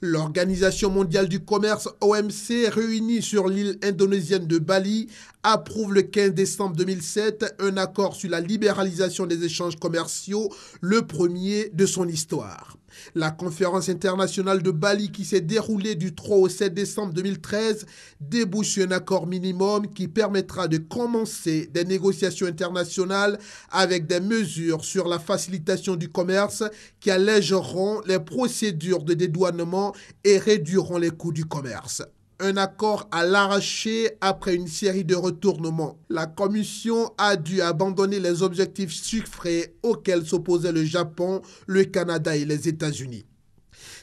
L'Organisation mondiale du commerce OMC, réunie sur l'île indonésienne de Bali, approuve le 15 décembre 2007 un accord sur la libéralisation des échanges commerciaux, le premier de son histoire. La conférence internationale de Bali qui s'est déroulée du 3 au 7 décembre 2013 débouche sur un accord minimum qui permettra de commencer des négociations internationales avec des mesures sur la facilitation du commerce qui allégeront les procédures de dédouanement et réduiront les coûts du commerce. Un accord à l'arraché après une série de retournements. La Commission a dû abandonner les objectifs chiffrés auxquels s'opposaient le Japon, le Canada et les États-Unis.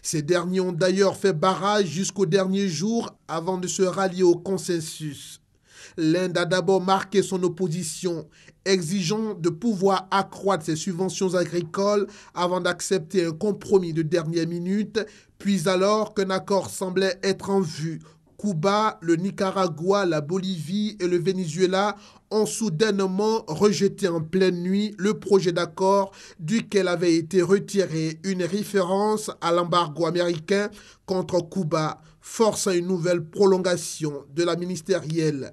Ces derniers ont d'ailleurs fait barrage jusqu'au dernier jour avant de se rallier au consensus. L'Inde a d'abord marqué son opposition, exigeant de pouvoir accroître ses subventions agricoles avant d'accepter un compromis de dernière minute, puis alors qu'un accord semblait être en vue, Cuba, le Nicaragua, la Bolivie et le Venezuela ont soudainement rejeté en pleine nuit le projet d'accord duquel avait été retirée une référence à l'embargo américain contre Cuba, forçant une nouvelle prolongation de la ministérielle.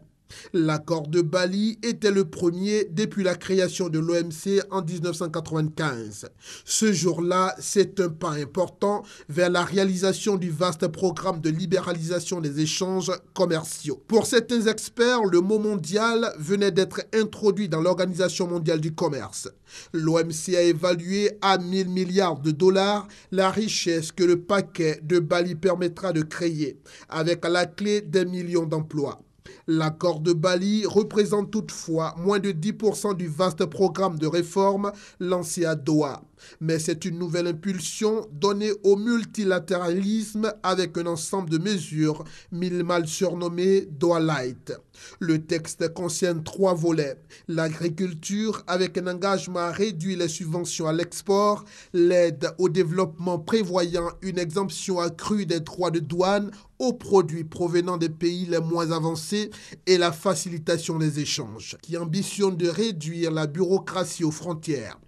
L'accord de Bali était le premier depuis la création de l'OMC en 1995. Ce jour-là, c'est un pas important vers la réalisation du vaste programme de libéralisation des échanges commerciaux. Pour certains experts, le mot mondial venait d'être introduit dans l'Organisation mondiale du commerce. L'OMC a évalué à 1000 milliards de dollars la richesse que le paquet de Bali permettra de créer, avec à la clé des millions d'emplois. L'accord de Bali représente toutefois moins de 10% du vaste programme de réforme lancé à Doha. Mais c'est une nouvelle impulsion donnée au multilatéralisme avec un ensemble de mesures mille mal surnommées Doha Light. Le texte concerne 3 volets. L'agriculture avec un engagement à réduire les subventions à l'export, l'aide au développement prévoyant une exemption accrue des droits de douane aux produits provenant des pays les moins avancés et la facilitation des échanges, qui ambitionne de réduire la bureaucratie aux frontières.